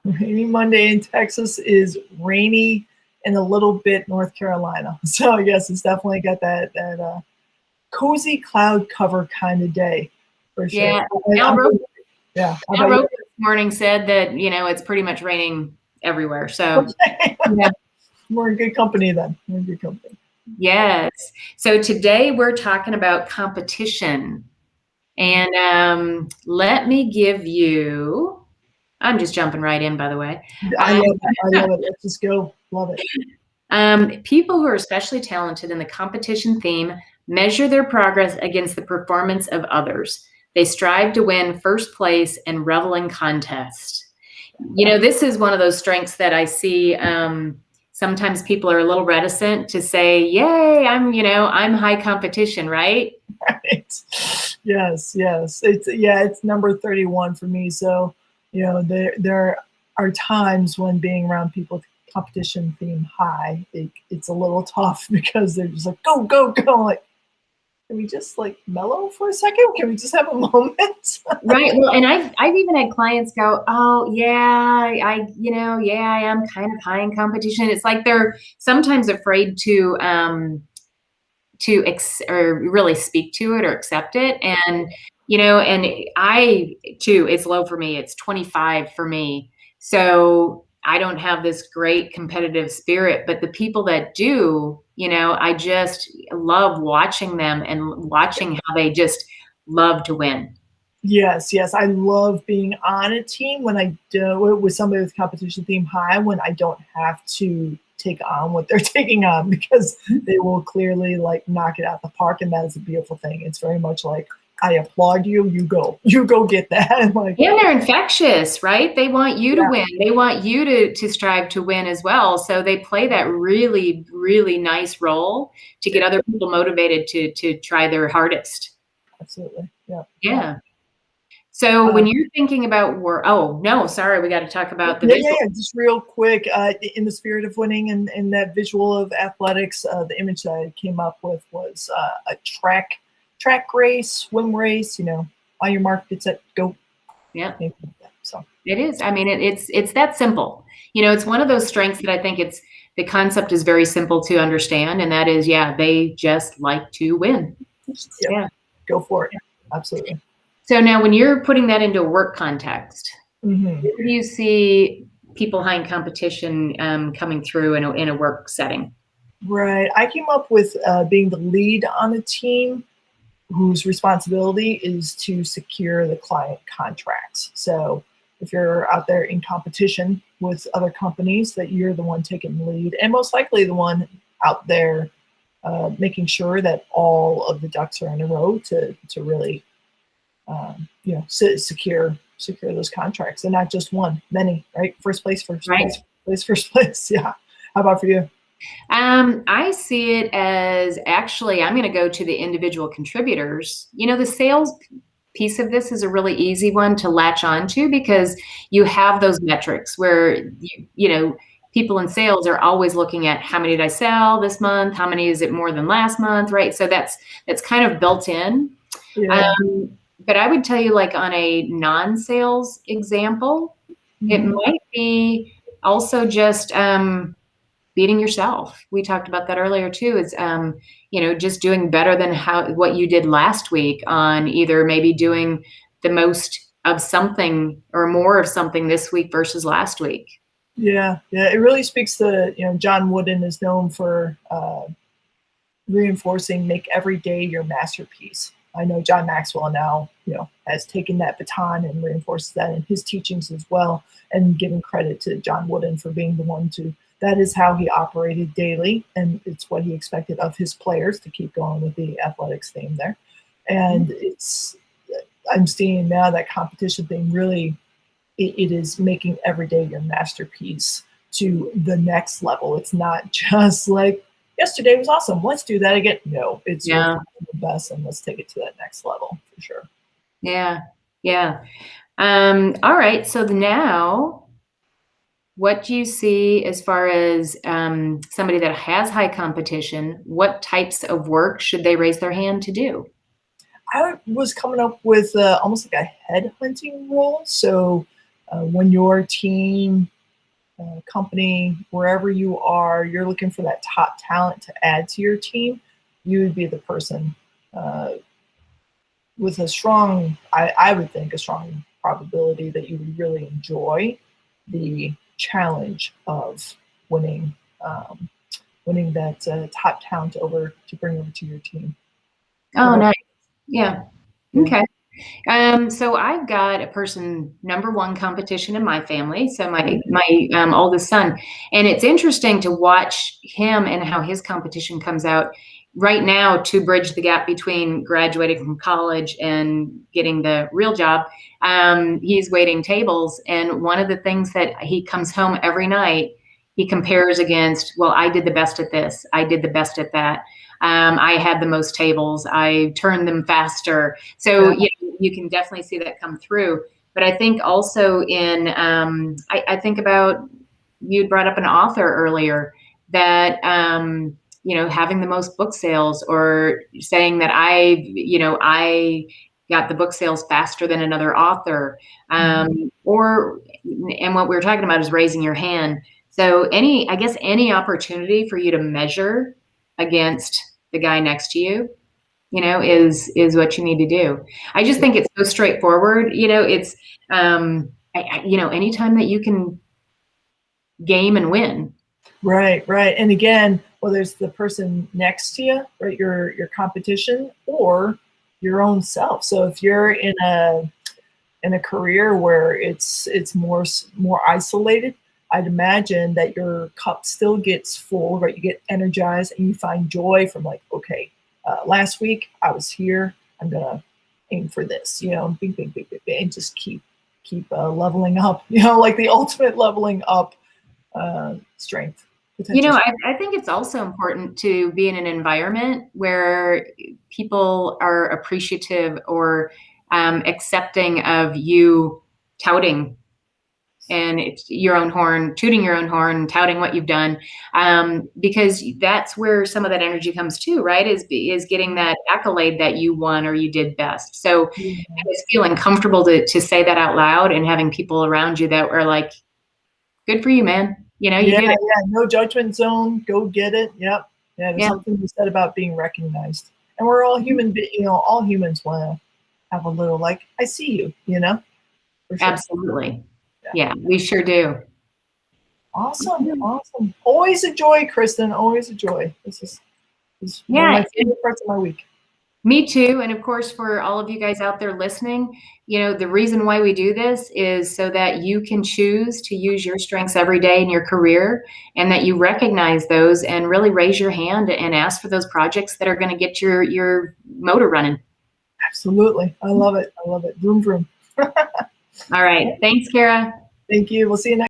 Rainy Monday in Texas is rainy and a little bit North Carolina. So yes, it's definitely got that cozy cloud cover kind of day for sure. Yeah. How Al about you? Roker this morning said that, it's pretty much raining everywhere. So yeah. We're in good company then. We're in good company. Yes. So today we're talking about competition. And let me give you, I'm just jumping right in, by the way. I love it. Let's just go. Love it. People who are especially talented in the competition theme measure their progress against the performance of others. They strive to win first place and revel in contest. This is one of those strengths that I see. Sometimes people are a little reticent to say, "Yay, I'm high competition," right? Right. Yes. It's number 31 for me. So, there are times when being around people with competition theme high, it's a little tough because they're just like, go, go, go. Like, can we just like mellow for a second? Can we just have a moment? Right. Well, and I've even had clients go, "Oh yeah, I am kind of high in competition." It's like they're sometimes afraid to or really speak to it or accept it. And and I too, it's low for me. It's 25 for me. So I don't have this great competitive spirit, but the people that do, I just love watching them and watching how they just love to win. Yes. I love being on a team when I do with somebody with competition theme high, when I don't have to take on what they're taking on, because they will clearly like knock it out the park. And that is a beautiful thing. It's very much like, I applaud you, you go get that. Like, and they're infectious, right? They want you to win. They want you to strive to win as well. So they play that really, really nice role to get other people motivated to try their hardest. Absolutely. Yeah. So when you're thinking about work, oh no, sorry, we got to talk about the visual. Just real quick, in the spirit of winning and that visual of athletics, the image that I came up with was a track race, swim race. On your mark, get set, go. Yeah. So it is. I mean, it's that simple. It's one of those strengths that I think the concept is very simple to understand, and that is, they just like to win. Yeah. Go for it. Absolutely. So now when you're putting that into a work context, where do you see people high in competition coming through in a work setting? Right. I came up with being the lead on a team whose responsibility is to secure the client contracts. So if you're out there in competition with other companies, that you're the one taking the lead, and most likely the one out there making sure that all of the ducks are in a row to really secure those contracts, and not just one, many, right? First place. Yeah. How about for you? I see it as, actually, I'm going to go to the individual contributors. The sales piece of this is a really easy one to latch onto, because you have those metrics where people in sales are always looking at, how many did I sell this month? How many is it more than last month? Right. So that's kind of built in. Yeah. But I would tell you, like on a non-sales example, it might be also just beating yourself. We talked about that earlier too. It's just doing better than what you did last week, on either maybe doing the most of something or more of something this week versus last week. Yeah. It really speaks to, John Wooden is known for reinforcing, make every day your masterpiece. I know John Maxwell now, has taken that baton and reinforces that in his teachings as well, and giving credit to John Wooden for being the one that is how he operated daily, and it's what he expected of his players, to keep going with the athletics theme there. And I'm seeing now that competition thing really, it is making every day your masterpiece to the next level. It's not just like, yesterday was awesome, let's do that again. No, it's the best, and let's take it to that next level for sure. Yeah. All right. So now, what do you see as far as somebody that has high competition? What types of work should they raise their hand to do? I was coming up with almost like a headhunting role. So When your team, company, wherever you are, you're looking for that top talent to add to your team, you would be the person with a strong, I would think, a strong probability that you would really enjoy the challenge of winning winning that top talent over to bring over to your team. Oh, nice. Yeah. Yeah. Okay. So I've got a person number one competition in my family. So my oldest son, and it's interesting to watch him and how his competition comes out right now to bridge the gap between graduating from college and getting the real job. He's waiting tables, and one of the things that he comes home every night, he compares against, well, I did the best at this, I did the best at that. I had the most tables, I turned them faster. So Yeah. you can definitely see that come through. But I think also in, I think about, you brought up an author earlier that, having the most book sales, or saying that I got the book sales faster than another author. And what we were talking about is raising your hand. So I guess any opportunity for you to measure against the guy next to you, is what you need to do. I just think it's so straightforward. It's, anytime that you can game and win. Right, right. And again, whether it's the person next to you, right, your competition, or your own self. So if you're in a career where it's more isolated, I'd imagine that your cup still gets full, right? You get energized and you find joy from, like, okay, last week I was here, I'm gonna aim for this, big, big, big, big, big, and just keep leveling up, like the ultimate leveling up strength. Potential. I think it's also important to be in an environment where people are appreciative or accepting of you touting, and it's your own horn, tooting your own horn, touting what you've done, because that's where some of that energy comes too, right? Is getting that accolade that you won or you did best. So it's feeling comfortable to say that out loud, and having people around you that are like, good for you, man. You did it. Yeah, no judgment zone. Go get it. Yep. Yeah, there's Yeah. something you said about being recognized, and we're all human. All humans want to have a little, like, I see you. For sure. Absolutely. Yeah, we sure do. Awesome, awesome. Always a joy, Kristin. Always a joy. This is one of my favorite parts of my week. Me too. And of course, for all of you guys out there listening, the reason why we do this is so that you can choose to use your strengths every day in your career, and that you recognize those and really raise your hand and ask for those projects that are going to get your motor running. Absolutely. I love it. I love it. Vroom, vroom. All right. Thanks, Kara. Thank you. We'll see you next